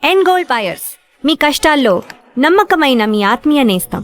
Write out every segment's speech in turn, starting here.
End gold buyers, మీ కష్టాల్లో నమ్మకమైన మీ ఆత్మీయ నేస్తం.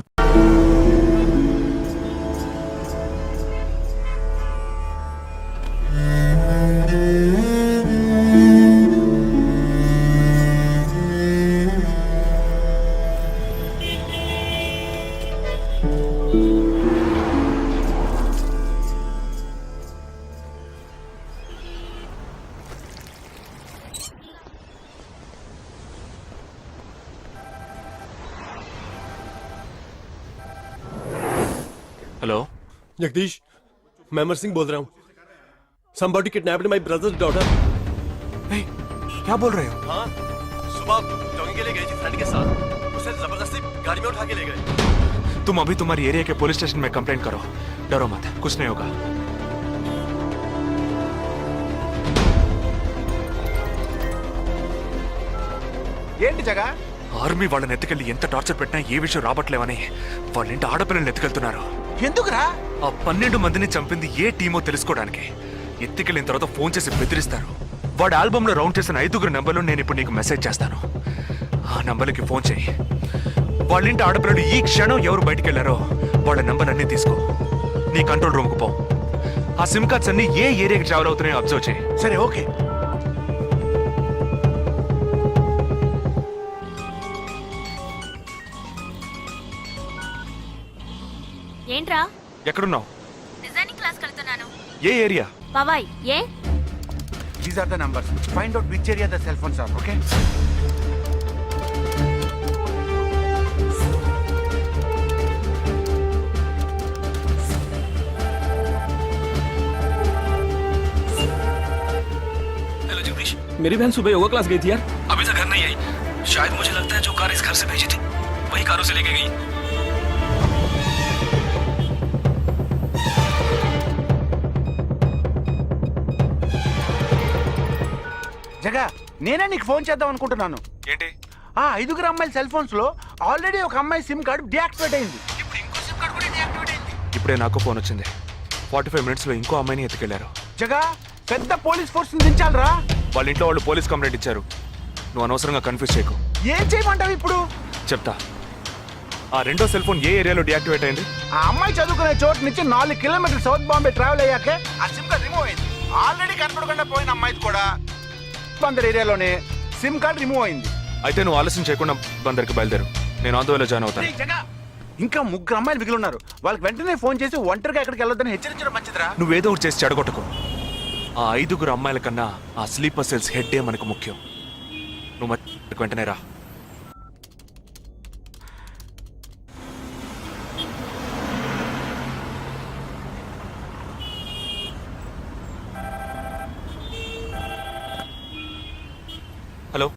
हेलो जगदीश, मैं अमर सिंह बोल रहा हूँ. Somebody kidnapped my brother's daughter. नहीं, क्या बोल रहे हो? हाँ, सुबह जॉगिंग के लिए गई थी फ्रेंड के साथ. उसे जबरदस्ती गाड़ी में उठा के ले गए. तुम अभी तुम्हारी एरिया के पुलिस स्टेशन में कंप्लेंट करो. डरो मत, कुछ नहीं होगा. ఏంటి జగా? ఆర్మీ వాళ్ళని ఎత్తుకెళ్ళి ఎంత టార్చర్ పెట్టినా ఏ విషయం రాబట్లేవని వాళ్ళింటి ఆడపిల్లల్ని ఎత్తుకెళ్తున్నారు. ఎందుకురా? ఆ 12 మందిని చంపింది ఏ టీమో తెలుసుకోవడానికి. ఎత్తుకెళ్ళిన తర్వాత ఫోన్ చేసి బెదిరిస్తారు. వాడి ఆల్బమ్ లో రౌండ్ చేసిన 5 నంబర్లు నేను ఇప్పుడు నీకు మెసేజ్ చేస్తాను. ఆ నంబర్లకి ఫోన్ చేయి. వాళ్ళింటి ఆడపిల్లలు ఈ క్షణం ఎవరు బయటికి వెళ్ళారో వాళ్ళ నంబర్ అన్ని తీసుకో. నీ కంట్రోల్ రూమ్ కు పో. ఆ సిమ్ కార్డ్స్ అన్ని ఏ ఏరియాకి ట్రావెల్ అవుతున్నాయో అబ్జర్వ్ చేయి. సరే, ఓకే. ఏంట్రా? ఎక్కడున్నావు? డిజైనింగ్ క్లాస్ వెళ్తున్నాను. ఏ ఏరియా? పవాయ్. ఏ? These are the numbers. Find out which area the cell phones are, okay? Hello Jagdish, मेरी बहन सुबह योगा क्लास गई थी यार. अभी तक घर नहीं आई. शायद मुझे लगता है जो कार इस घर से भेजी थी वही कारों से लेके गई. జగా, నేనే నీకు ఫోన్ చేద్దాం అనుకుంటున్నాను. ఏంటి? ఆ 5 అమ్మాయిల సెల్ ఫోన్స్ లో ఆల్రెడీ ఒక అమ్మాయి సిమ్ కార్డ్ డియాక్టివేట్ అయింది. ఇప్పుడు ఇంకో సిమ్ కార్డ్ కూడా డియాక్టివేట్ అయింది. ఇప్పుడే నాకు ఫోన్ వచ్చింది. 45 మినిట్స్ లో ఇంకో అమ్మాయిని ఎత్తుకెళ్లారు. జగా, పెద్ద పోలీస్ ఫోర్స్ దించాలరా. వాళ్ళ ఇంట్లో వాళ్ళు పోలీస్ కంప్లైంట్ ఇచ్చారు. నువ్వు అనవసరంగా కన్ఫ్యూజ్ చేయకు. ఏం చేయమంటావు ఇప్పుడు? చెప్తా. ఆ రెండో సెల్ ఫోన్ ఏ ఏరియాలో డియాక్టివేట్ అయింది? ఆ అమ్మాయి చదువుకునే చోటు నుంచి 4 కిలోమీటర్లు సౌత్ బాంబే ట్రావెల్ అయ్యాకే ఆ సిమ్ కార్డ్ రిమూవ్ అయింది. ఆల్రెడీ కనపడకుండా పోయిన అమ్మాయిది కూడా బందర్ ఏరియాలోనే సిమ్ కార్డ్ రిమూవ్ అయింది. అయితే నువ్వు ఆలస్యం చేయకుండా బందర్కి బయలుదేరు. నేను ఆందోళన జాయిన్ అవుతాను. ఇంకా 3 అమ్మాయిలు మిగిలి ఉన్నారు. వాళ్ళకి వెంటనే ఫోన్ చేసి ఒంటరిగా ఎక్కడికి వెళ్ళొద్దని హెచ్చరించడం మంచిదిరా. నువ్వేదో ఒకటి చేసి చెడగొట్టకు. ఆ 5 అమ్మాయిల కన్నా ఆ స్లీపర్ సెల్స్ హెడ్డే మనకు ముఖ్యం. నువ్వు వెంటనే రా. हेलो,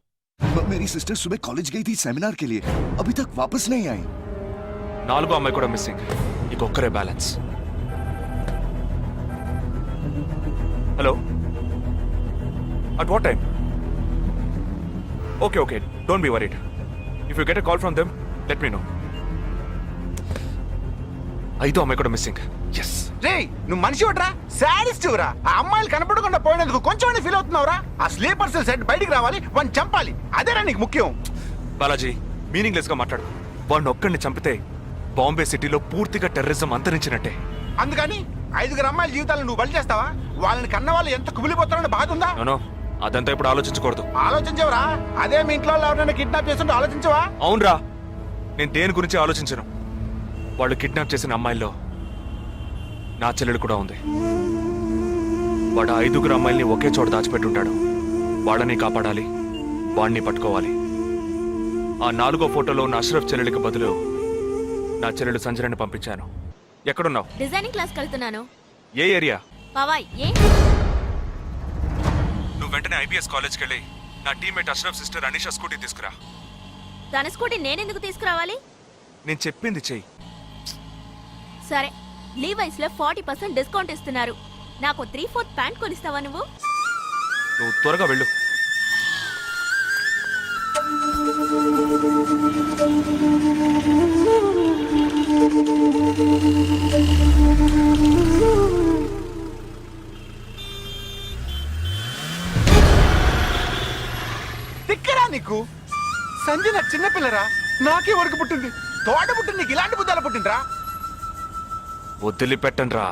मेरी सिस्टर सुबह कॉलेज गई थी सेमिनार के लिए, अभी तक वापस नहीं आई. 4 అమ్మాయి కూడా మిస్సింగ్. ఇంకొక్కరే balance. Hello, at what time? Okay, don't be worried. If you get a call from them let me know. 5 అమ్మాయి కూడా మిస్సింగ్. ఎస్. రే, నువ్వు మనిషి ఒకట్రా, సాడిస్ట్ రా. ఆ అమ్మాయిలు కనపడకుండా పోయినందుకు కొంచెం ఫీల్ అవుతున్నావురా. ఆ స్లీపర్ సెల్ సెట్ బయటికి రావాలి, వాడిని చంపాలి. అదేరా నీకు ముఖ్యం. బాలాజీ, మీనింగ్లెస్ గా మాట్లాడు. వాడిని ఒక్కడిని చంపితే బాంబే సిటీలో పూర్తిగా టెర్రరిజం అంతరించినట్టే. అందుకని 5 అమ్మాయిల జీవితాలను నువ్వు బలి చేస్తావా? వాళ్ళని కన్న వాళ్ళు ఎంత కుమిలిపోతారని బాధ ఉందా? నో, అదంతా ఇప్పుడు ఆలోచించకూడదు. ఆలోచించవరా? అదే మీ ఇంట్లో ఎవరైనా కిడ్నాప్ చేస్తుంటే ఆలోచించవా? అవునరా, నేను దేని గురించి ఆలోచించను. వాళ్ళు కిడ్నాప్ చేసిన అమ్మాయిల్లో నా చెల్లెలు కూడా ఉంది. వాడు 5 అమ్మాయిల్ని ఒకే చోట దాచిపెట్టుంటాడు. వాళ్ళని కాపాడాలి, వాడిని పట్టుకోవాలి. ఆ 4వ ఫోటోలో ఉన్న అష్రఫ్ చెల్లెలికి బదులు నా చెల్లెలు సంజనని పంపించాను. ఎక్కడున్నావు? డిజైనింగ్ క్లాస్ వెళ్తున్నాను. ఏ ఏరియా? పవాయ్. ఏ? నువ్వు వెంటనే ఐబీఎస్ కాలేజ్కి వెళ్ళి నా teammate Ashraf sister Anisha scooty తీసుకురా. తన స్కూటీ నేనెందుకు తీసుకురావాలి? నేను చెప్పింది చెయ్యి. సరే, లీవైస్ లో 40% డిస్కౌంట్ ఇస్తున్నారు. నాకు 3/4 ప్యాంట్ కొనిస్తావా నువ్వు? నువ్వు త్వరగా వెళ్ళు. తిక్కరా నీకు? సంజన చిన్నపిల్లరా, నాకే వరకు పుట్టింది. తోట పుట్టింది, నీకు ఇలాంటి బుద్ధాలు పుట్టిండ్రా? వదిలిపెట్టండి రా.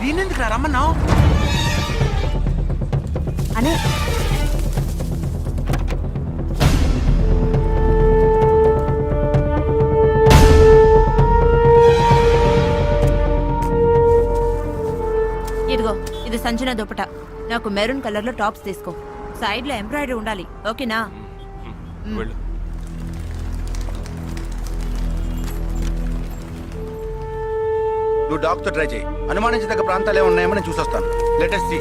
నేనెందుకు రా రమ్మన్నావు? అనే ఇదిగో ఇది సంజన దుపట. నాకు మెరూన్ కలర్ లో టాప్స్ తీసుకో. సైడ్ లో ఎంబ్రాయిడరీ ఉండాలి, ఓకేనా? వెళ్ళు. నువ్వు డాక్టర్ ట్రై చేయి. అనుమానించదగ్గ ప్రాంతాలు ఏమి ఉన్నాయేమో నేను చూసొస్తాను. Latest see.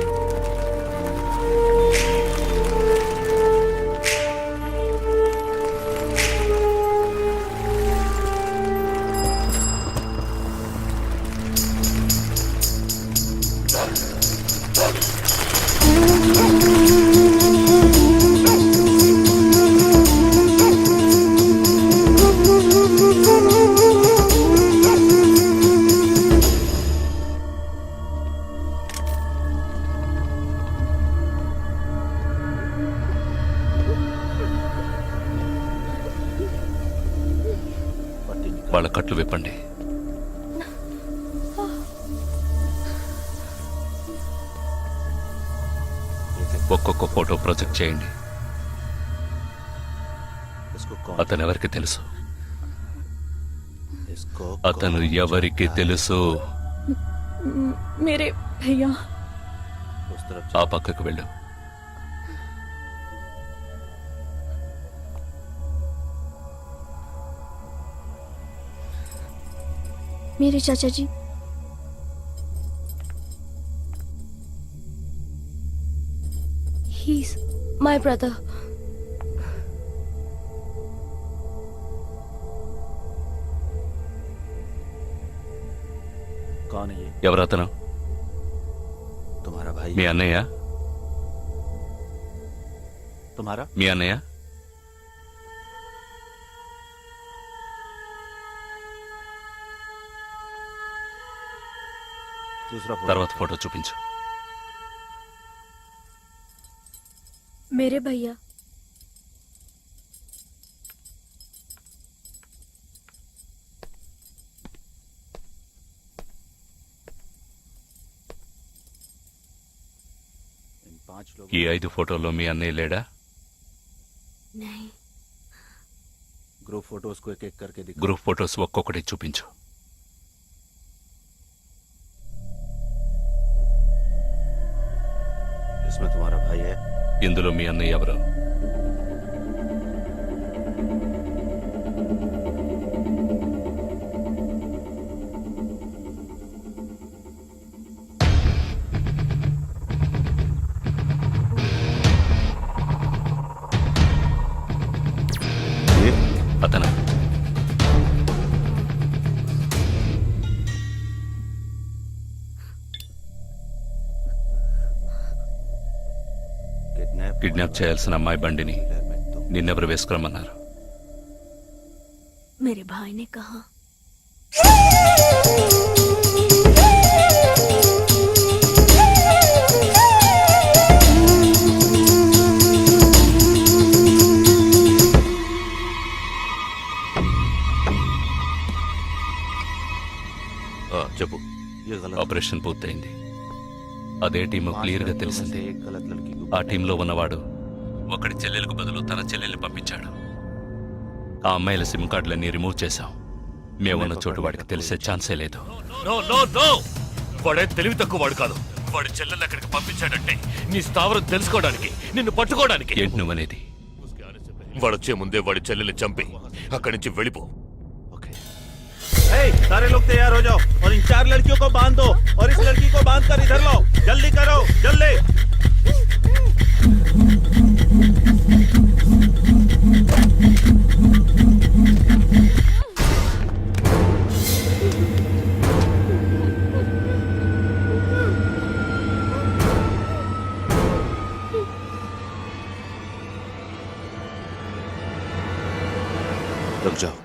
వాళ్ళ కట్లు విప్పండి. ఒక్కొక్క ఫోటో ప్రొజెక్ట్ చేయండి. అతను ఎవరికి తెలుసు? అతను ఎవరికి తెలుసు? మేరే భయ్యా. ఆ పక్కకు వెళ్ళు. मेरे चाचा जी। He's my brother. कौन है ये? ఎవరతను? तुम्हारा भाई? మీ అన్నయ్య? तुम्हारा? మీ అన్నయ్య? दूसरा फोटो। తర్వాత ఫోటో చూపించు. मेरे भैया। इन 5 लोग। ఈ 5 ఫోటోల్లో మీ అన్నయ్య లేడా? नहीं। ग्रुप फोटोज को एक एक करके दिखा। గ్రూప్ ఫోటోస్ ఒక్కొక్కటి చూపించు. इसमें तुम्हारा भाई है? ఇందులో మీ అన్నయ్య ఎవరు? ये? అతను కిడ్నాప్ చేయాల్సిన అమ్మాయి బండిని నిన్నెవరు వేసుకురమ్మన్నారు? मेरे भाई ने कहा। చెప్పు. ये गलत। ఆపరేషన్ పూర్తయింది. అదే టీము క్లియర్ గా తెలిసింది. एक गलत लड़की को। ఆ టీంలో ఉన్నవాడు ఒకడి చెల్లెలకు బదులు తన చెల్లెల్ని పంపించాడు. ఆ అమ్మాయిల సిమ్ కార్డులన్నీ రిమూవ్ చేశాం. మేమున్న చోటు వాడికి తెలిసే ఛాన్సే లేదు. వాడే తెలివి తక్కువ వాడు కాదు. వాడి చెల్లెల్ని అక్కడికి పంపించాడంటే నీ స్థావరం తెలుసుకోవడానికి, నిన్ను పట్టుకోవడానికి. ఏంటి నువ్వనేది? వాడొచ్చే ముందే వాడి చెల్లెల్ని చంపి అక్కడి నుంచి వెళ్ళిపో. सारे लोग तैयार हो जाओ और इन 4 लड़कियों को बांध दो और इस लड़की को बांध कर इधर लो। जल्दी करो, जल्दी। रुक जाओ।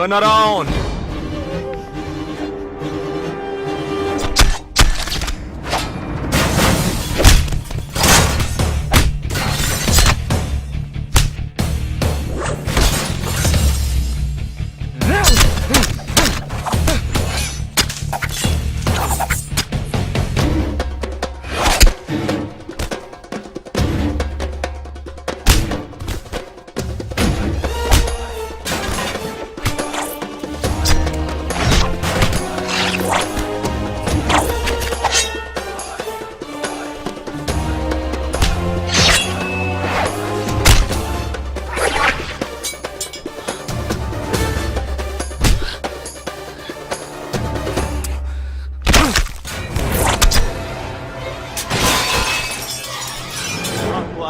Turn around.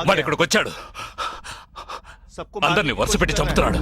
వాడు ఇక్కడికి వచ్చాడు. అందరినీ వరుస పెట్టి చంపుతున్నాడు.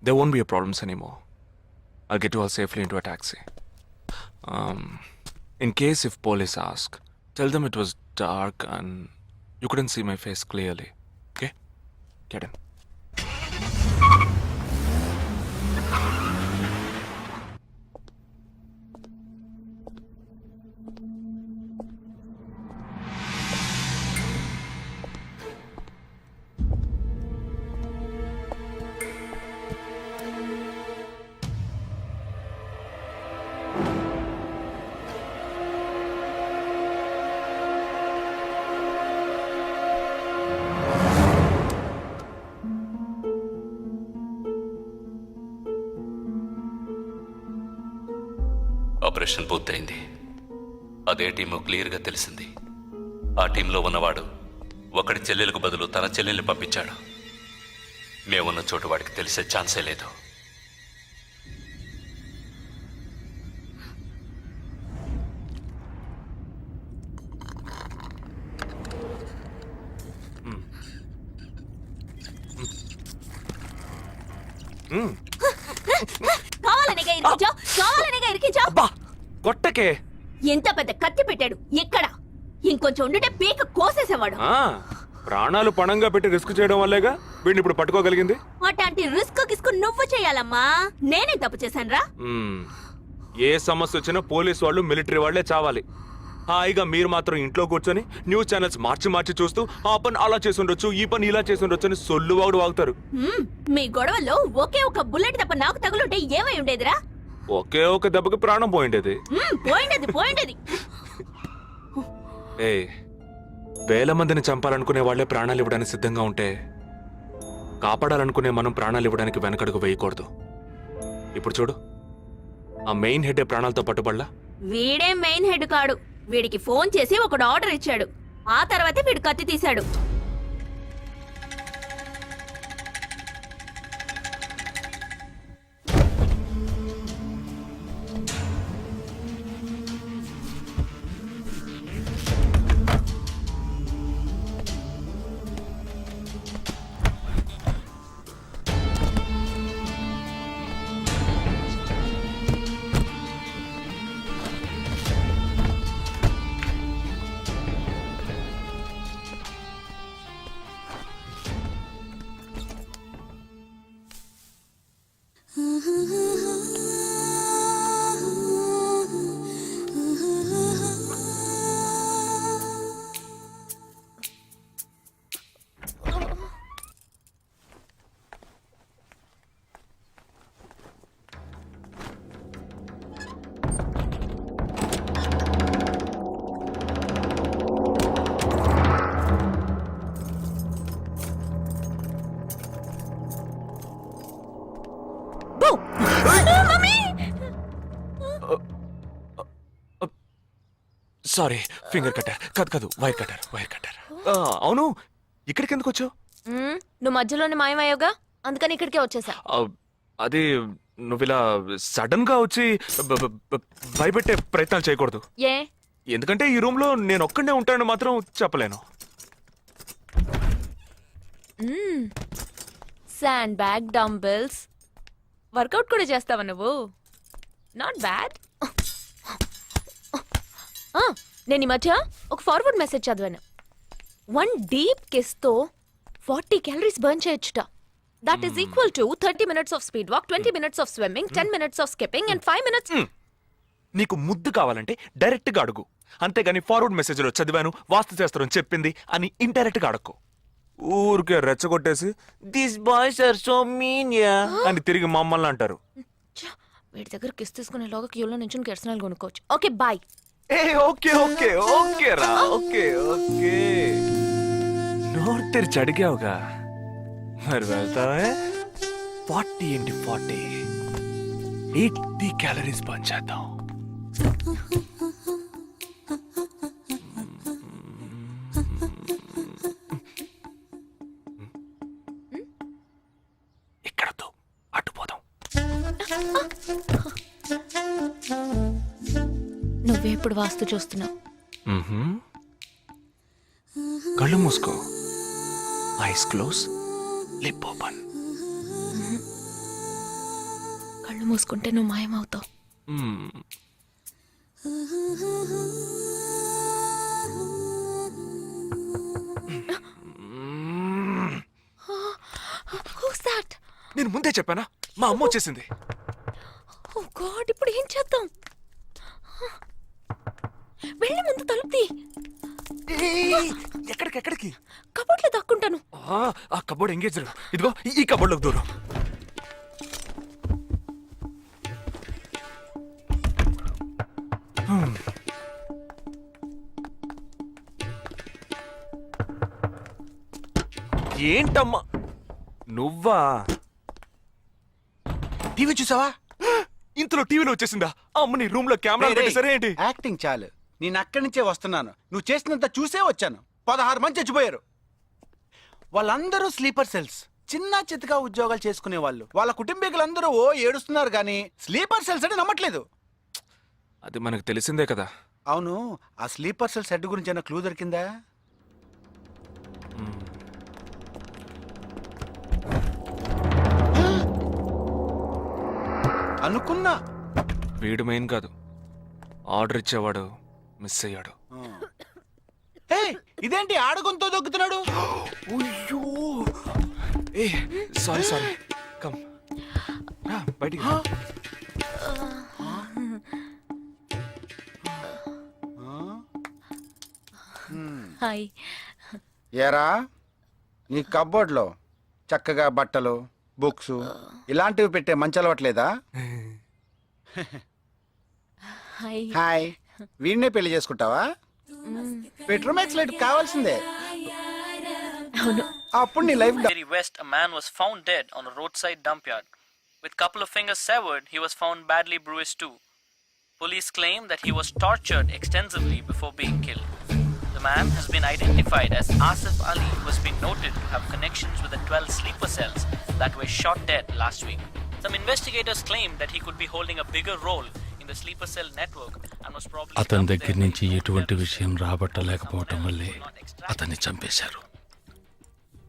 There won't be a problems anymore. I'll get you all safely into a taxi. In case if police ask, tell them it was dark and you couldn't see my face clearly. Okay? Get in. Operation పూర్తయింది. అదే team క్లియర్గా తెలిసింది. ఆ టీంలో ఉన్నవాడు ఒకడి చెల్లెలకు బదులు తన చెల్లెల్ని పంపించాడు. మేమున్న చోటు వాడికి తెలిసే ఛాన్సే లేదు. కావాలనిగా ఇరికించావు. అబ్బా కొట్టకే. ఎంత పెద్ద కత్తి పెట్టాడు. ఎక్కడ ఇంకొంచెం ఉండుంటే పీక కోసేసేవాడు. ప్రాణాలు పణంగా పెట్టి రిస్క్ చేయడం వల్లేగా వీడిని ఇప్పుడు పట్టుకోగలిగింది. అట్లాంటి రిస్క్ కిస్కు నువ్వు చేయాలమ్మా, నేనే తప్పు చేశానురా. మ్మ్. ఏ సమస్య వచ్చినా పోలీస్ వాళ్ళు మిలిటరీ వాళ్ళే చావాలి. హాయిగా మీరు మాత్రం ఇంట్లో కూర్చొని న్యూస్ ఛానల్స్ మార్చి మార్చి చూస్తూ ఆ పని అలా చేసి ఉండొచ్చు, ఈ పని ఇలా చేసి ఉండొచ్చు అని సొల్లు వాగుడు వాగుతారు. మీ గొడవల్లో ఒకే ఒక బుల్లెట్ తప్ప నాకు తగులుంటే ఏమై ఉండేదిరా? ఒకే ఒక దెబ్బకి ప్రాణం పోయిండేది. పోయిండేది. ఏ వేల మందిని చంపాలనుకునే వాళ్లే ప్రాణాలు ఇవ్వడానికి సిద్ధంగా ఉంటే కాపాడాలనుకునే మనం ప్రాణాలు ఇవ్వడానికి వెనకడుగు వేయకూడదు. ఇప్పుడు చూడు, ఆ మెయిన్ హెడ్ ప్రాణాలతో పట్టుబడలా. వీడే మెయిన్ హెడ్ కాడు. వీడికి ఫోన్ చేసి ఒకడు ఆర్డర్ ఇచ్చాడు. ఆ తర్వాతే వీడు కత్తి తీశాడు. సారీ, ఫింగర్ కట్టర్ కాదు, వైర్ కట్టర్. అవును, ఇక్కడికి ఎందుకు వచ్చావు? నువ్వు మధ్యలోనే మాయమయ్యోగా, అందుకని ఇక్కడికే వచ్చేసా. అది నువ్విలా సడన్ గా వచ్చి భయపెట్టే ప్రయత్నాలు చేయకూడదు. ఏ? ఎందుకంటే ఈ రూమ్ లో నేను ఒక్కడే ఉంటానని మాత్రం చెప్పలేను. శాండ్ బ్యాగ్, డంబెల్స్, వర్కౌట్ కూడా చేస్తావా నువ్వు? Not bad. నేను ఈ మధ్య ఒక ఫార్వర్డ్ మెసేజ్ చదివాను. 1 డీప్ కిస్ తో 40 క్యాలరీస్ బర్న్ చేయొచ్చుట. That is equal to 30 minutes of speed walk, 20 minutes of swimming, 10 minutes of skipping and 5 minutes. నీకు ముద్దు కావాలంటే డైరెక్ట్ గా అడుగు, అంతేగాని ఫార్వర్డ్ మెసేజ్ లో చదివాను, వాస్తు శాస్త్రం చెప్పింది అని ఇండైరెక్ట్ గా అడక్కు. ఊరికే రెచ్చగొట్టేసి this boys are so mean ya అని తిరిగి మమ్మల్ని అంటారు. వీడి దగ్గర కిస్ తీసుకునేలోగా క్యూలో నుంచి కెర్సనల్ కొనుక్కోవచ్చు. Okay boy. ఓకే రా, ఓకే. నోరు తెరిచి అడిగావుగా, మరి వెళ్తావే? 40 into 40 80 క్యాలరీస్ బర్న్ చేద్దాం. ఇక్కడతో అటుపోదాం. నువ్వే ఇప్పుడు వాస్తు చూస్తున్నావు. కళ్ళు మూసుకో, ఐస్ క్లోజ్, లిప్ ఓపెన్. కళ్ళు మూసుకుంటే నువ్వు మాయమవుతావు. నేను ముందే చెప్పానా, మా అమ్మ వచ్చేసింది. ఓ గాడ్, ఇప్పుడు ఏం చేద్దాం? వెళ్ళి ముందు తలుపు తీ. ఎక్కడికి? కబోర్డ్లో దాక్కుంటాను. ఆ కబోర్డ్ ఎంగేజ్. ఇదిగో ఈ కబోర్డ్లోకి దూరం. ఏంటమ్మా నువ్వా? టీవీ చూసావా? ఇంతలో టీవీలో వచ్చేసిందా? అమ్మని రూమ్ లో కెమెరా పెట్టేసరే ఏంటి? యాక్టింగ్ చాలు. నేను అక్కడి నుంచే వస్తున్నాను. నువ్వు చేసినంత చూసే వచ్చాను. 16 మంది చచ్చిపోయారు. వాళ్ళందరూ స్లీపర్ సెల్స్, చిన్న చితగా ఉద్యోగాలు చేసుకునే వాళ్ళు. వాళ్ళ కుటుంబీకులందరూ ఏడుస్తున్నారు గానీ స్లీపర్ సెల్స్ అని నమ్మట్లేదు. అది మనకు తెలిసిందే కదా. అవును, ఆ స్లీపర్ సెల్స్ హెడ్ గురించి ఏమైనా క్లూ దొరికిందా? అనుకున్నా. వీడు మెయిన్ కాదు, ఆర్డర్ ఇచ్చేవాడు మిస్ అయ్యాడు. ఇదేంటి ఆడగొంతో దొక్కుతున్నాడు? ఏ సారీ సారీ కమ్ బయటికి రా. హాయ్. ఏరా నీ కబ్బోర్డ్లో చక్కగా బట్టలు బుక్స్ ఇలాంటివి పెట్టే మంచి అలవట్లేదా? హాయ్. హాయ్, వీడినే పెళ్లి చేసుకుంటావా? బెడ్రూమ్ ఎక్స్లైట్ కావాల్సిందే. అవును. అప్పుడు నీ life Mary West, a man was found dead on a roadside dump yard. With couple of fingers severed, he was found badly bruised too. Police claim that he was tortured extensively before being killed. The man has been identified as Asif Ali, who has been noted to have connections with the 12 sleeper cells that were shot dead last week. Some investigators claim that he could be holding a bigger role in the sleeper cell network and was probably అతని దగ్గర నుంచి ఎటువంటి విషయం రాబట్టలేకపోవటం వల్లే అతన్ని చంపేశారు.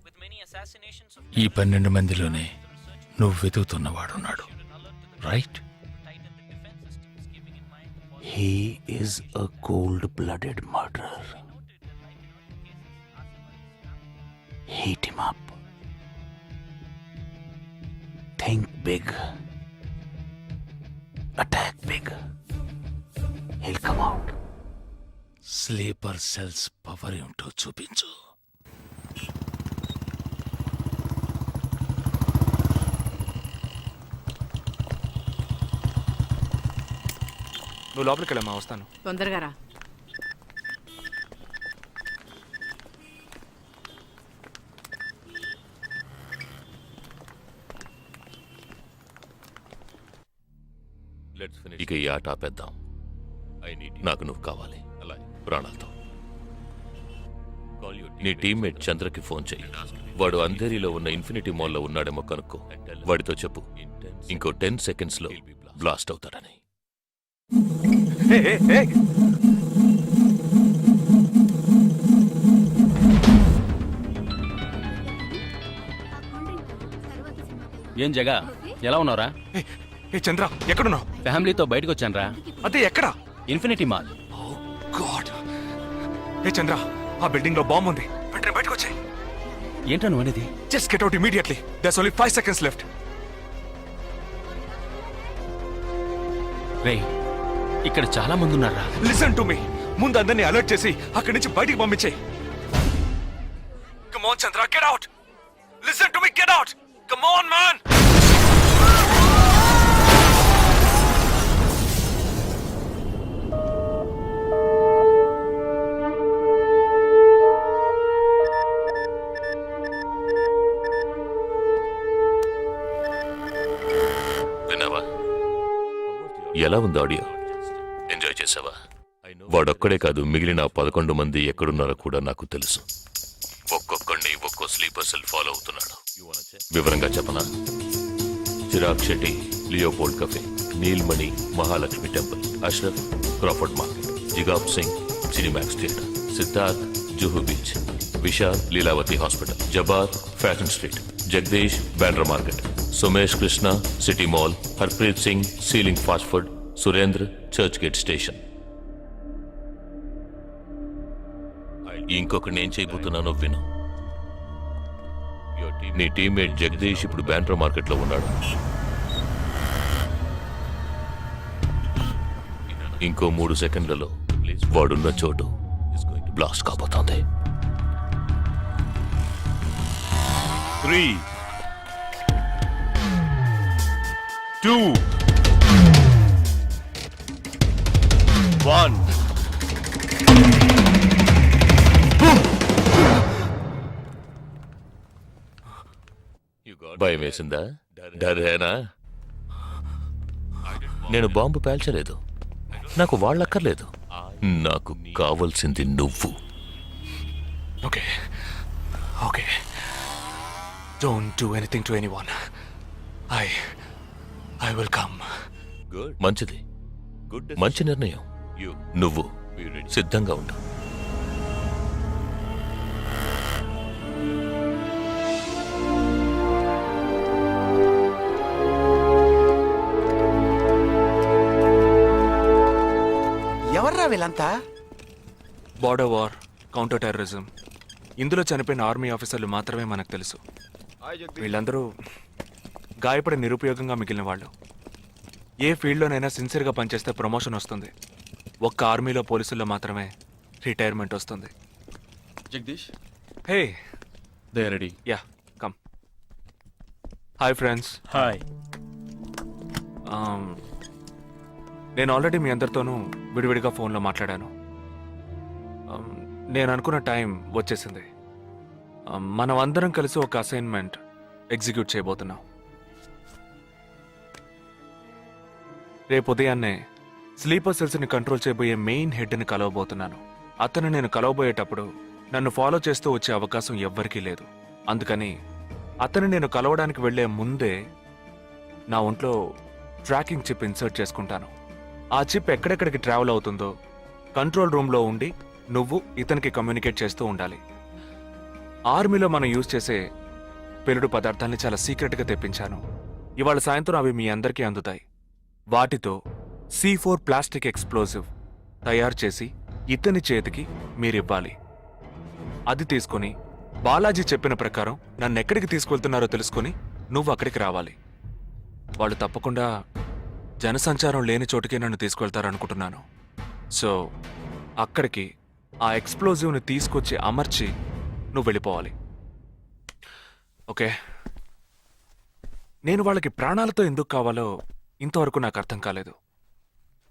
with many assassinations of ఈ 12 మందిలోనే నువ్వు వెతుకుతున్నవాడున్నాడు, right? He is a cold-blooded murderer. Heat him up. Think big. Attack big. He'll come out. Sleeper cells power ఏమిటో చూపించు. నువ్వు లోపలికి వెళ్ళమ్మా, వస్తాను. తొందరగా రా. ఇక ఈ ఆట ఆపేద్దాం. నాకు నువ్వు కావాలి, ప్రాణాలతో. నీ టీమ్మేట్ చంద్రకి ఫోన్ చెయ్యి. వాడు అంధేరిలో ఉన్న ఇన్ఫినిటీ మాల్లో ఉన్నాడేమో కనుక్కో. వాడితో చెప్పు ఇంకో 10 seconds లో బ్లాస్ట్ అవుతాడని. ఏం జగా, ఎలా ఉన్నారా? ఏ చంద్ర, ఎక్కడున్నావు? ఫ్యామిలీతో బయటకు వచ్చానరా. అదే ఎక్కడ? Infinity mall. గాడ్. ఏ చంద్ర, ఆ బిల్డింగ్ లో బాంబు ఉంది. వెంటనే బయటకు వచ్చాయి. ఏంటా నువ్వు అనేది? Just get out immediately. There's only 5 seconds left. రేయ్, ఇక్కడ చాలా మంది ఉన్నారా. Listen to me. ముందు అందరినీ అలర్ట్ చేసి అక్కడి నుంచి బయటికి పంపించేయి. Come on Chandra, get out. Listen to me, get out. Come on man. విన్నావా? ఎలా ఉంది ఆడియో? ఎంజాయ్ చేసావా? వాడొక్కడే కాదు, మిగిలిన 11 మంది ఎక్కడున్నారో కూడా నాకు తెలుసు. ఒక్కొక్కడిని ఒక్కో స్లీపర్ సెల్ ఫాలో అవుతున్నాడు. వివరంగా చెప్పనా? Chirag Shetty, Leopold cafe, Neelmani, Mahalakshmi temple, Ashraf, Crawford market, జిగాబ్ Singh, Cinemax theatre, Siddharth, Juhu beach, Vishal, Lilavati hospital, Jabbar, fashion street, Jagdish, Bandra market, Sumesh Krishna, city mall, Harpreet Singh, ceiling fast food, Surendra, Churchgate station. ఇంకొకటి నేను చేయబోతున్నానో విను. నీ టీమ్మేట్ జగదీష్ ఇప్పుడు బ్యాండ్రా మార్కెట్ లో ఉన్నాడు. ఇంకో 3 సెకండ్లలో వాడున్న చోటు బ్లాస్ట్ కాబోతోంది. 3, 2, 1. భయం వేసిందా? డరేనా? నేను బాంబు పేల్చలేదు. నాకు వాళ్ళక్కర్లేదు. నాకు కావలసింది నువ్వు. Okay okay, don't do anything to anyone. I will come. మంచిది, మంచి నిర్ణయం. నువ్వు సిద్ధంగా ఉండు. ఎవర్రా వీళ్ళంతా? Border war, counter terrorism. ఇందులో చనిపోయిన ఆర్మీ ఆఫీసర్లు మాత్రమే మనకు తెలుసు. వీళ్ళందరూ గాయపడి నిరుపయోగంగా మిగిలిన వాళ్ళు. ఏ ఫీల్డ్లోనైనా సిన్సియర్గా పనిచేస్తే ప్రమోషన్ వస్తుంది. ఒక్క ఆర్మీలో పోలీసుల్లో మాత్రమే రిటైర్మెంట్ వస్తుంది. Jagdish, hey, they ready. Yeah, come. Hi friends. Hi. నేను ఆల్రెడీ మీ అందరితోనూ విడివిడిగా ఫోన్లో మాట్లాడాను. నేను అనుకున్న టైం వచ్చేసింది. మనం అందరం కలిసి ఒక అసైన్మెంట్ ఎగ్జిక్యూట్ చేయబోతున్నాం. రేపు ఉదయాన్నే స్లీపర్ సెల్స్ని కంట్రోల్ చేయబోయే మెయిన్ హెడ్ని కలవబోతున్నాను. అతను నేను కలవబోయేటప్పుడు నన్ను ఫాలో చేస్తూ వచ్చే అవకాశం ఎవ్వరికీ లేదు. అందుకని అతను నేను కలవడానికి వెళ్లే ముందే నా ఒంట్లో ట్రాకింగ్ చిప్ ఇన్సర్ట్ చేసుకుంటాను. ఆ చిప్ ఎక్కడెక్కడికి ట్రావెల్ అవుతుందో కంట్రోల్ రూమ్లో ఉండి నువ్వు ఇతనికి కమ్యూనికేట్ చేస్తూ ఉండాలి. ఆర్మీలో మనం యూజ్ చేసే పెలుడు పదార్థాన్ని చాలా సీక్రెట్గా తెప్పించాను. ఇవాళ సాయంత్రం అవి మీ అందరికీ అందుతాయి. వాటితో C4 ప్లాస్టిక్ ఎక్స్ప్లోజివ్ తయారు చేసి ఇతని చేతికి మీరివ్వాలి. అది తీసుకుని బాలాజీ చెప్పిన ప్రకారం నన్ను ఎక్కడికి తీసుకెళ్తున్నారో తెలుసుకుని నువ్వు అక్కడికి రావాలి. వాళ్ళు తప్పకుండా జనసంచారం లేని చోటుకే నన్ను తీసుకెళ్తారనుకుంటున్నాను. సో అక్కడికి ఆ ఎక్స్ప్లోజివ్ని తీసుకొచ్చి అమర్చి నువ్వు వెళ్ళిపోవాలి. ఓకే? నేను వాళ్ళకి ప్రాణాలతో ఎందుకు కావాలో ఇంతవరకు నాకు అర్థం కాలేదు.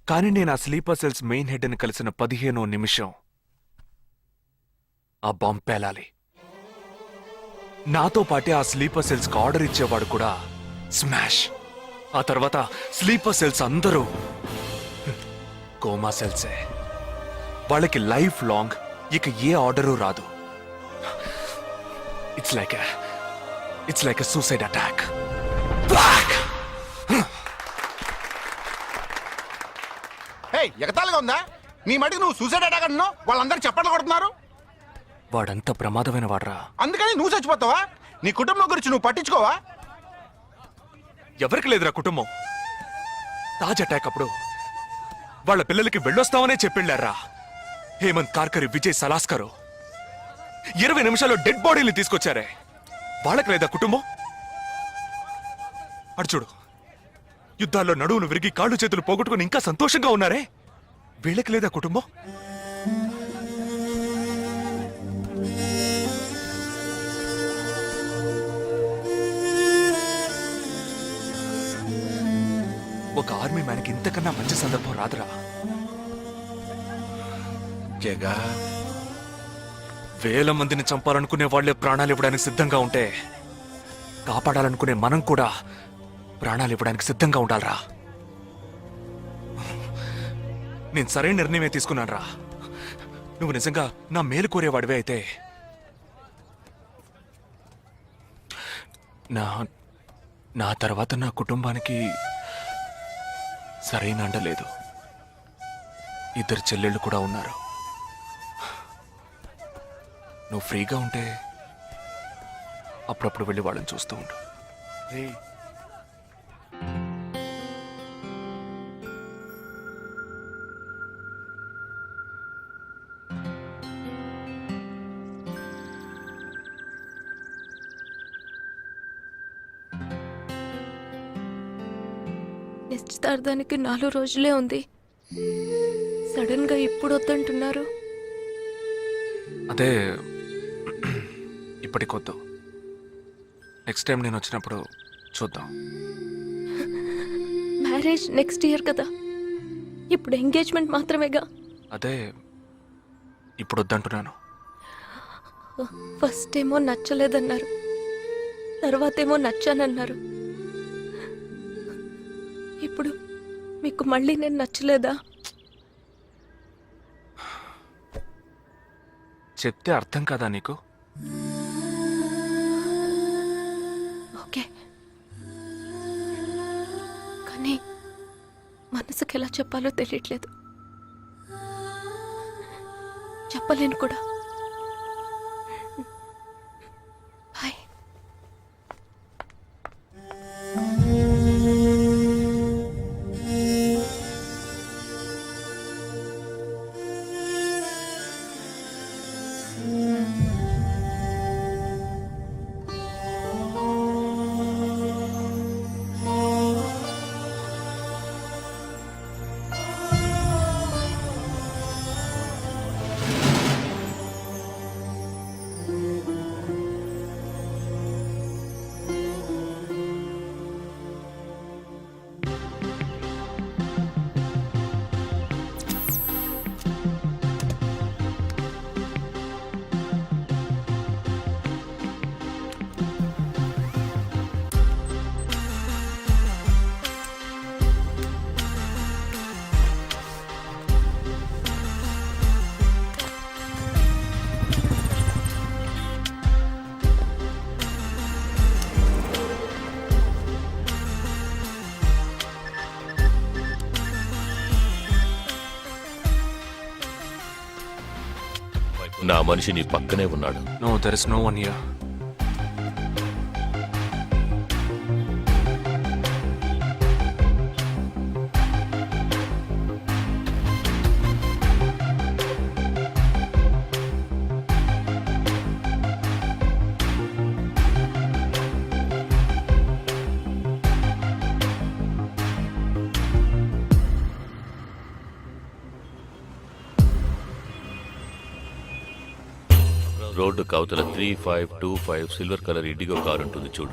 కానీ నేను ఆ స్లీపర్ సెల్స్ మెయిన్ హెడ్ని కలిసిన 15వ నిమిషం ఆ బాంబ్ పేలాలి. నాతో పాటే ఆ స్లీపర్ సెల్స్కి ఆర్డర్ ఇచ్చేవాడు కూడా స్మాష్. ఆ తర్వాత స్లీపర్ సెల్స్ అందరూ కోమా సెల్సే. వాళ్ళకి లైఫ్ లాంగ్ ఇక ఏ ఆర్డరు రాదు. It's like a suicide attack. ఎగతాళిగా ఉందా? నీ మటుకు నువ్వు సూసైడ్ అటాక్ అంటున్నావు, వాళ్ళందరూ చప్పట్లు కొడుతున్నారు. వాడంత ప్రమాదమైన వాడ్రా. అందుకని నువ్వు చచ్చిపోతావా? నీ కుటుంబం గురించి నువ్వు పట్టించుకోవా? ఎవరికి లేదురా కుటుంబం. తాజ్ అటాక్ అప్పుడు వాళ్ళ పిల్లలకి వెళ్ళొస్తామనే చెప్పెళ్ళారా. హేమంత్ కార్కరి, విజయ్ సలాస్కరు 20 నిమిషాల్లో డెడ్ బాడీని తీసుకొచ్చారే. వాళ్ళకి లేదా కుటుంబం? అడు చూడు, యుద్ధాల్లో నడువులు విరిగి కాళ్ళు చేతులు పోగొట్టుకుని ఇంకా సంతోషంగా ఉన్నారే. వీళ్ళకి లేదా కుటుంబం? ఒక ఆర్మీ మ్యాన్కి ఇంతకన్నా మంచి సందర్భం రాదురా. జగా, వేల మందిని చంపాలనుకునే వాళ్లే ప్రాణాలు ఇవ్వడానికి సిద్ధంగా ఉంటే కాపాడాలనుకునే మనం కూడా ప్రాణాలు ఇవ్వడానికి సిద్ధంగా ఉండాలరా. నేను సరైన నిర్ణయమే తీసుకున్నానురా. నువ్వు నిజంగా నా మేలు కోరేవాడివే అయితే నా తర్వాత నా కుటుంబానికి సరైన అండ లేదు. 2 చెల్లెళ్ళు కూడా ఉన్నారు. నువ్వు ఫ్రీగా ఉంటే అప్పుడప్పుడు వెళ్ళి వాళ్ళని చూస్తూ ఉండు. నిశ్చితార్థానికి 4 రోజులే ఉంది. సడన్ గా ఇప్పుడు వద్దంటున్నారు. అదే ఇప్పటికొద్దు. నెక్స్ట్ టైం నేను వచ్చినప్పుడు చూద్దాం. మ్యారేజ్ నెక్స్ట్ ఇయర్ కదా, ఇప్పుడు ఎంగేజ్మెంట్ మాత్రమేగా. అదే ఇప్పుడు వద్దంటున్నాను. ఫస్ట్ ఏమో నచ్చలేదన్నారు, తర్వాతేమో నచ్చానన్నారు. ఇప్పుడు మీకు మళ్ళీ నేను నచ్చలేదా? చెప్తే అర్థం కాదా నీకు? ఓకే, కానీ మనసుకి ఎలా చెప్పాలో తెలియట్లేదు. చెప్పలేను కూడా. బాయ్. నా మనిషి నీ పక్కనే ఉన్నాడు. No there is no one here. Road కవతల 3525 సిల్వర్ కలర్ ఇండిగో కార్ ఉంటుంది చూడు.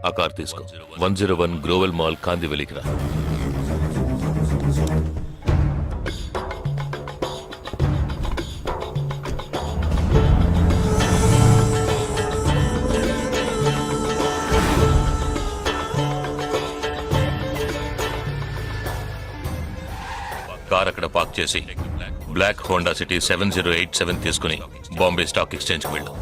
ఆ కార్ తీసుకో. 101 గ్రోవెల్ మాల్ కాందివెలికి రా. కార్ అక్కడ పార్క్ చేసి బ్లాక్ హోండా సిటీ 7087 తీసుకుని బాంబే స్టాక్ ఎక్స్చేంజ్కి వెళ్ళు.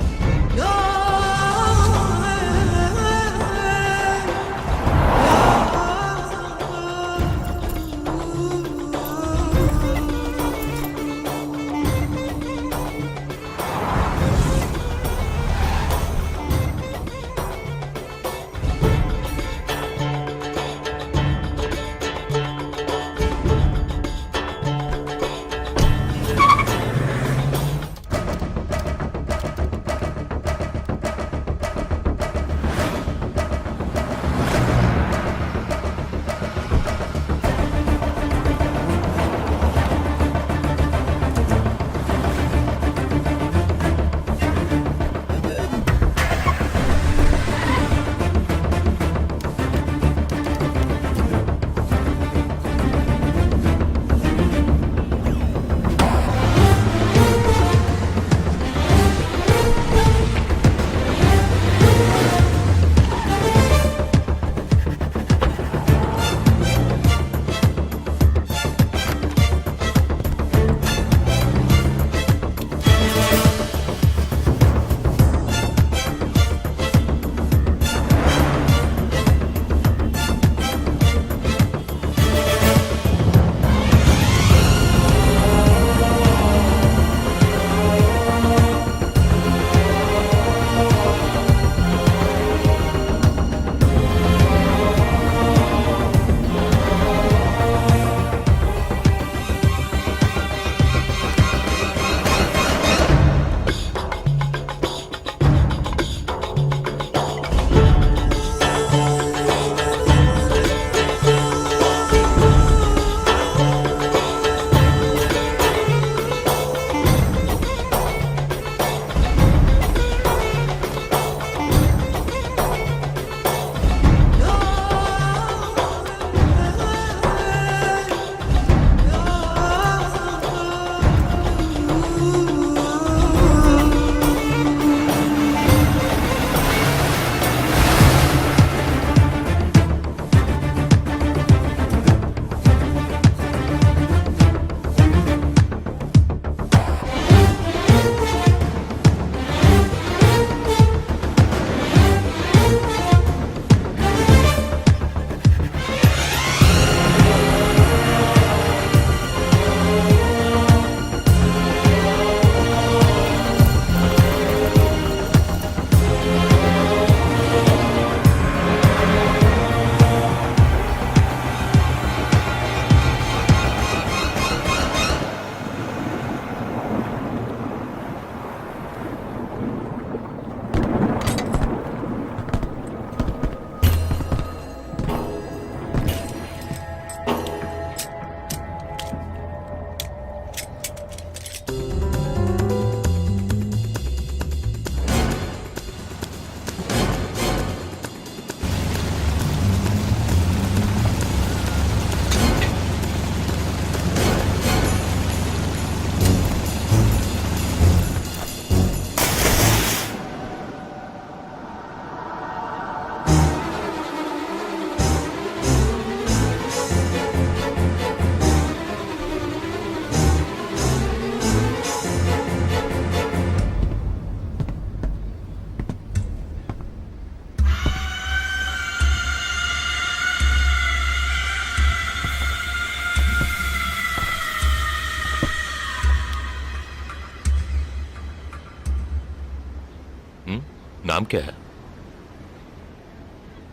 నామ్ క్యా హై?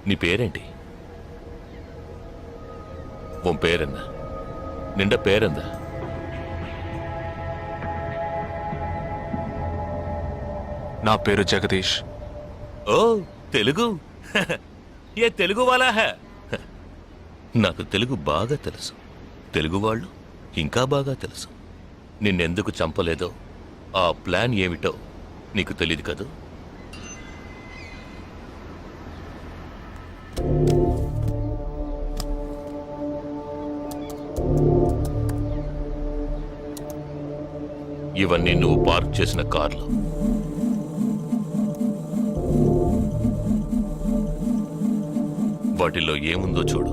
నీ పేరేంటి? ఉన్ పేరెన్న? నిండా పేరెందా? నా పేరు జగదీష్. ఓ తెలుగు. ఏ తెలుగు వాలా హై? నాకు తెలుగు బాగా తెలుసు. తెలుగు వాళ్ళు ఇంకా బాగా తెలుసు. నిన్నెందుకు చంపలేదో, ఆ ప్లాన్ ఏమిటో నీకు తెలియదు కదూ. ఇవన్నీ నువ్వు పార్క్ చేసిన కార్లు. వాటిల్లో ఏముందో చూడు.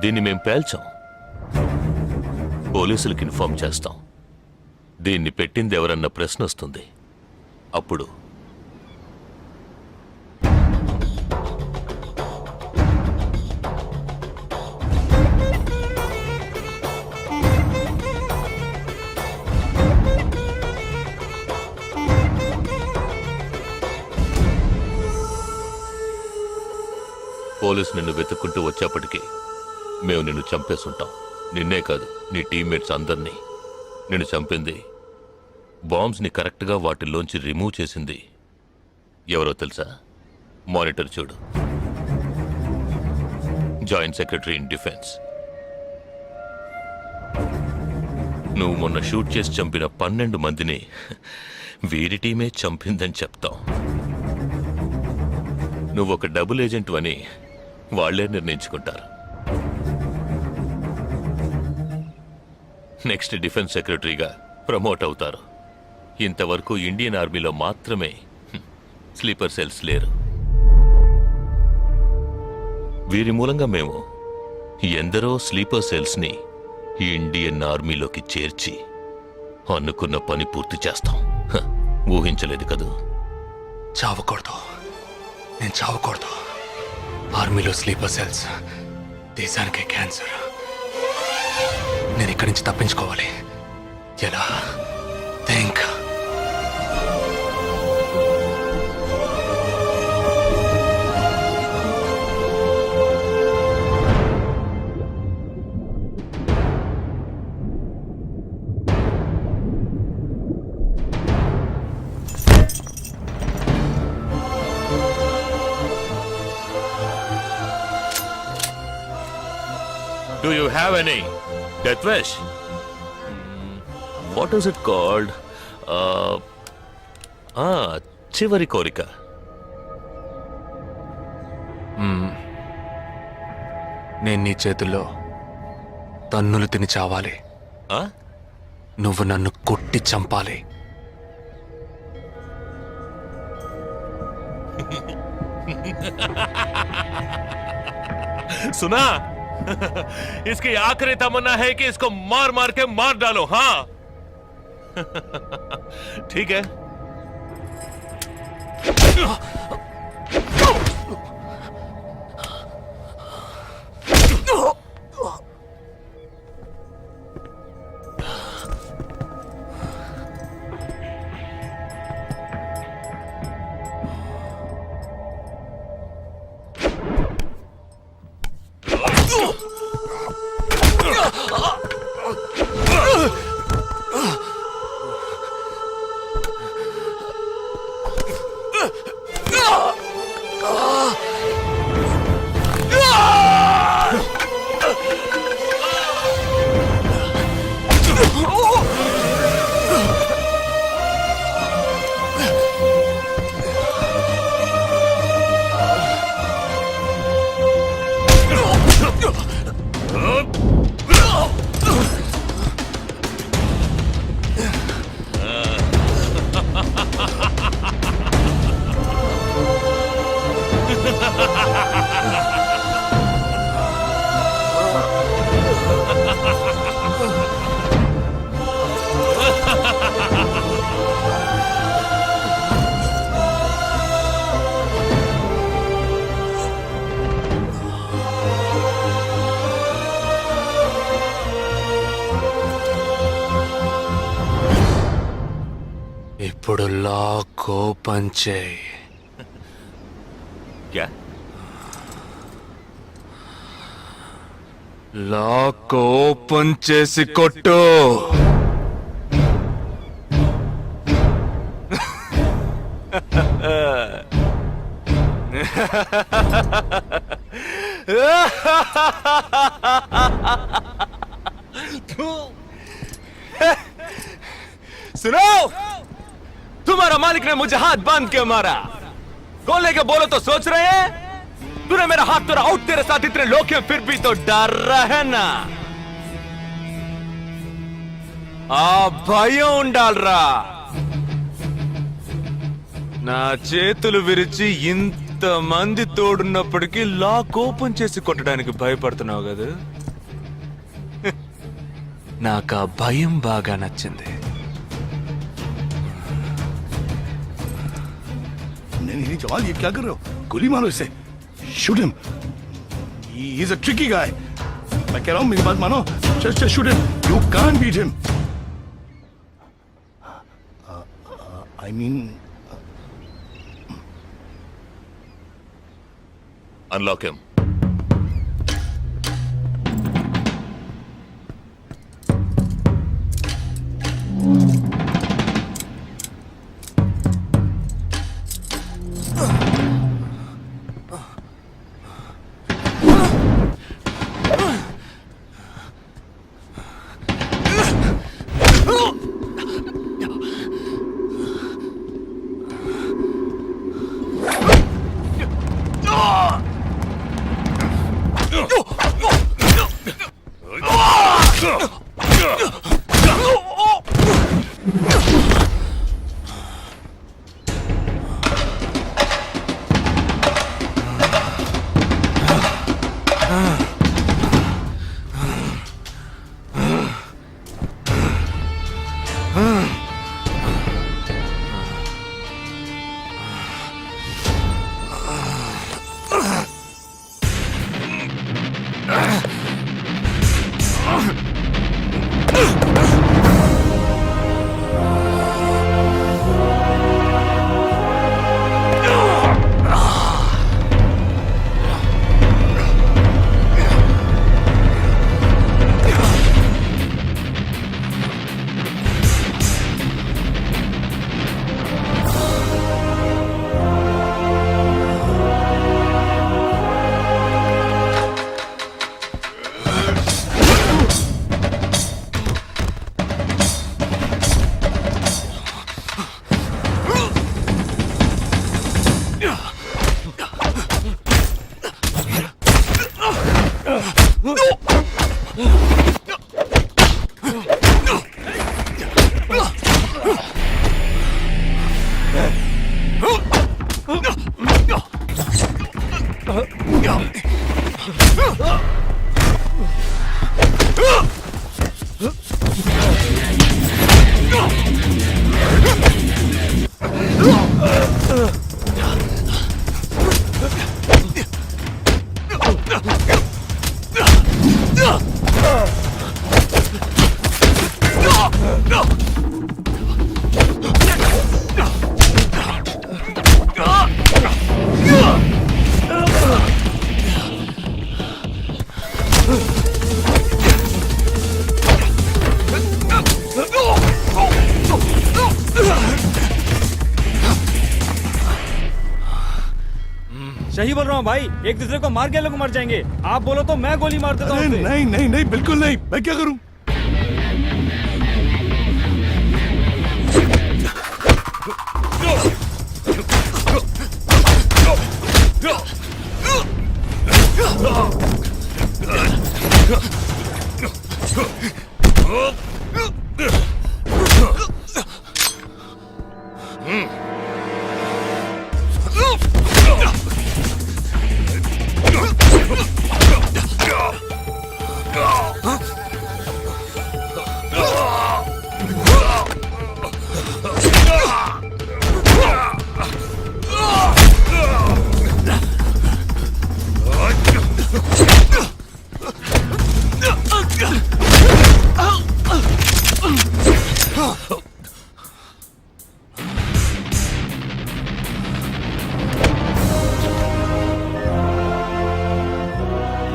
దీన్ని మేం పేల్చాం. పోలీసులకు ఇన్ఫార్మ్ చేస్తాం. దీన్ని పెట్టింది ఎవరన్న ప్రశ్న వస్తుంది. అప్పుడు పోలీసు నిన్ను వెతుక్కుంటూ వచ్చేప్పటికీ మేము నిన్ను చంపేసుంటాం. నిన్నే కాదు, నీ టీమ్మేట్స్ అందరినీ. నిన్ను చంపింది, బాంబ్స్ని కరెక్ట్గా వాటిల్లోంచి రిమూవ్ చేసింది ఎవరో తెలుసా? మానిటర్ చూడు. Joint secretary in defence. నువ్వు మొన్న షూట్ చేసి చంపిన 12 మందిని వీరి టీమే చంపిందని చెప్తాం. నువ్వు ఒక డబుల్ ఏజెంట్ అని వాళ్లే నిర్ణయించుకుంటారు. నెక్స్ట్ డిఫెన్స్ సెక్రటరీగా ప్రమోట్ అవుతారు. ఇంతవరకు ఇండియన్ ఆర్మీలో మాత్రమే స్లీపర్ సెల్స్ లేరు. వీరి మూలంగా మేము ఎందరో స్లీపర్ సెల్స్ని ఇండియన్ ఆర్మీలోకి చేర్చి అనుకున్న పని పూర్తి చేస్తాం. ఊహించలేదు కదూ. చావకూడదు, నేను చావకూడదు. ఆర్మీలో స్లీపర్ సెల్స్ దేశానికే క్యాన్సర్. నేను ఇక్కడి నుంచి తప్పించుకోవాలి. ఎలా? Think. Do you have any death wish? What is it called? చివరి కోరిక. నేను నీ చేతుల్లో తన్నులు తిని చావాలి. నువ్వు నన్ను కొట్టి చంపాలి. सुना? इसकी आखिरी तमन्ना है कि इसको मार मार के मार डालो. हाँ ठीक है. లాక్ ఓపెన్ చేయి. క్యా లాక్ ఓపెన్ చేసి కొట్టు. सुनो, तुम्हारा मालिक ने मुझे हाथ बांध के मारा. खोलने के बोलो तो सोच रहे हैं. तूने मेरा हाथ तोड़ा आउट, तेरे साथ इतने लोग हैं फिर भी तो डर रहा है ना. आ భయం ఉండాలరా. నా చేతులు విరిచి ఇంత మంది తోడున్నప్పటికీ లాక్ ఓపెన్ చేసి కొట్టడానికి భయపడుతున్నావు కదా. నాకు ఆ భయం బాగా నచ్చింది. नहीं जवान ये क्या कर रहे हो? गोली मारो इसे. Shoot him. He is a tricky guy. मैं कह रहा हूं मेरी बात मानो. Just shoot him. You can't beat him. I mean unlock him. सही बोल रहा हूँ भाई, एक दूसरे को मार के लोग मर जाएंगे. आप बोलो तो मैं गोली मार देता हूँ. नहीं नहीं नहीं बिल्कुल नहीं. मैं क्या करूं?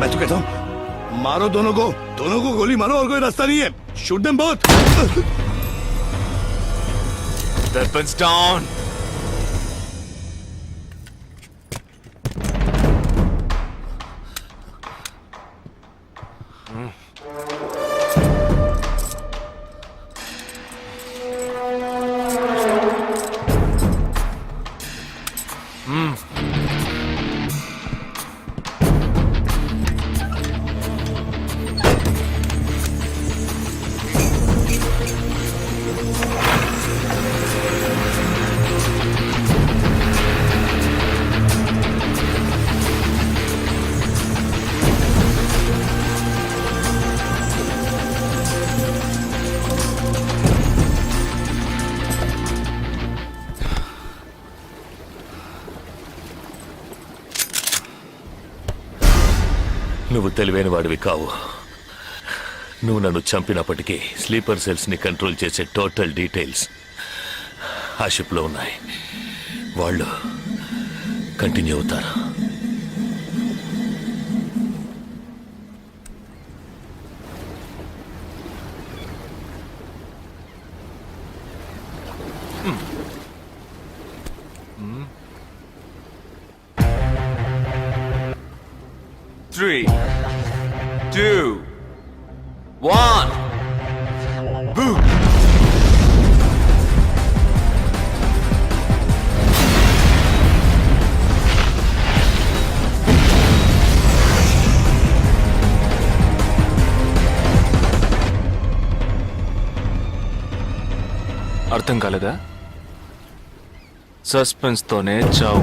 मैं तो कहता हूँ मारो दोनों को गोली मारो और कोई रास्ता नहीं है shoot them both Weapons down. నువ్వు తెలివైన వాడివి కావు నువ్వు నన్ను చంపినప్పటికీ స్లీపర్ సెల్స్ ని కంట్రోల్ చేసే టోటల్ డీటెయిల్స్ ఆ షిప్లో ఉన్నాయి వాళ్ళు కంటిన్యూ అవుతారు Three, two, one. Boom. అర్థం కాలేదా సస్పెన్స్ తోనే చావు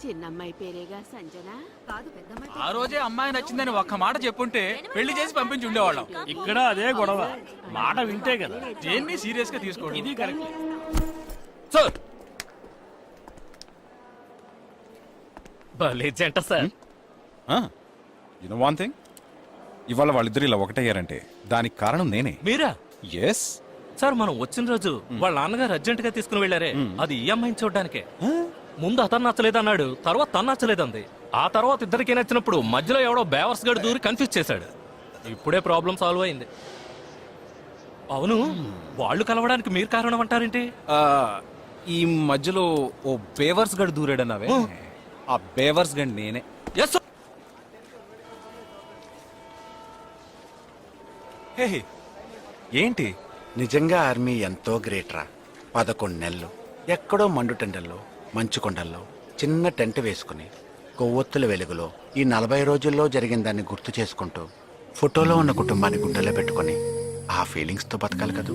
చిన్నమ్మాయి పేరేగా సంజన ఆ రోజే అమ్మాయి నచ్చిందని ఒక్క మాట చెప్పుంటే పెళ్లి చేసి పంపించి ఉండేవాళ్ళం ఇక్కడ అదే గొడవ మాట వింటే కదా దేన్ని సీరియస్ గా తీసుకోండి ఇది కరెక్ట్ సార్ భలే జంట sir you know one thing ఇవాళ వాళ్ళిద్దరు ఇలా ఒకటయ్యారంటే దానికి కారణం నేనే మీరా ఎస్ సార్ మనం వచ్చిన రోజు వాళ్ళ నాన్నగారు అర్జెంట్ గా తీసుకుని వెళ్ళారే అది ఈ అమ్మాయిని చూడడానికే ముందు అతను నచ్చలేదన్నాడు తర్వాత తను నచ్చలేదంది ఆ తర్వాత ఇద్దరికి నచ్చినప్పుడు మధ్యలో ఎవడో బేవర్స్ గడు దూరి కన్ఫ్యూజ్ చేశాడు ఇప్పుడే ప్రాబ్లం సాల్వ్ అయింది అవును వాళ్ళు కలవడానికి మీరు కారణం అంటారేంటి ఈ మధ్యలో ఓ బేవర్స్ గడు దూరాడన్నావే ఆ బేవర్స్ గడ్ నేనే ఎస్ హే ఏంటి నిజంగా ఆర్మీ ఎంతో గ్రేట్ రా 11 నెలలు ఎక్కడో మండుటెండల్లో మంచు కొండల్లో చిన్న టెంట్ వేసుకుని కొవ్వొత్తుల వెలుగులో ఈ 40 రోజుల్లో జరిగిన దాన్ని గుర్తు చేసుకుంటూ ఫోటోలో ఉన్న కుటుంబాన్ని గుండెలో పెట్టుకొని ఆ ఫీలింగ్స్తో బతకాలి కదూ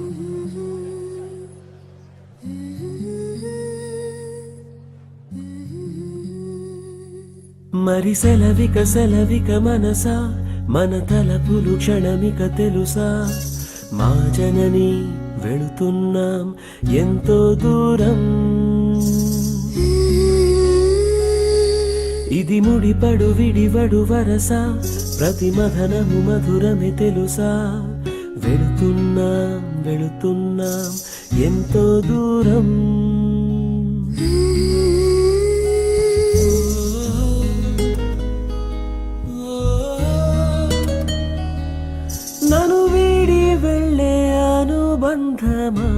మరి సెలవిక మనసా మన తలపులు క్షణమిక తెలుసా మా జనని వెళుతున్నాం ఎంతో దూరం ఇది ముడిపడు విడివడు వరస ప్రతి మధనము మధురమే తెలుసా వెళుతున్నాం ఎంతో దూరం నన్ను వీడి వెళ్ళే అనుబంధమా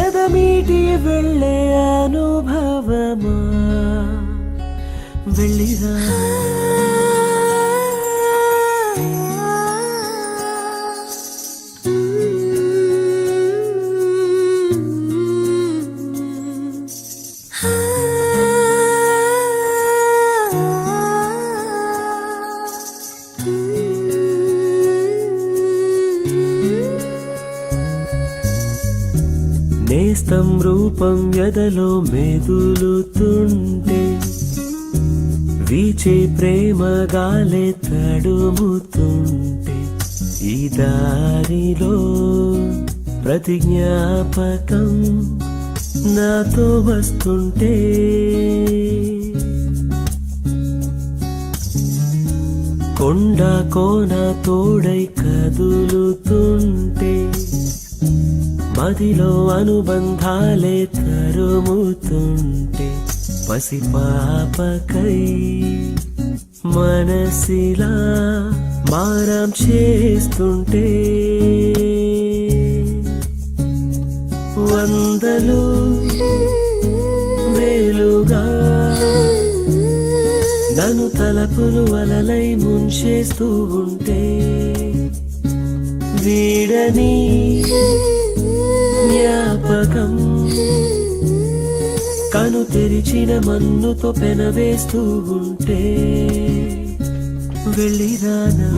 ఎదమీటి వెళ్ళే అనుభవమా వెళ్ళిరా నేస్తం రూపం ఎదలో మెదులుతుంటే వీచే ప్రేమ గాలే తడుముతుంటే ఈ దారిలో ప్రతి జ్ఞాపకం నాతో వస్తుంటే కొండ కోన తోడై కదులుతుంటే మదిలో అనుబంధాలే తరుముతుంటే పసిపాపకై మనసిలా మారం చేస్తుంటే వందలు వేలుగా నన్ను తలపులు అలలై ముంచేస్తూ ఉంటే వీడని జ్ఞాపకం కను తెరిచిన మన్నుతో పెనవేస్తూ ఉంటే వెళ్ళిరానా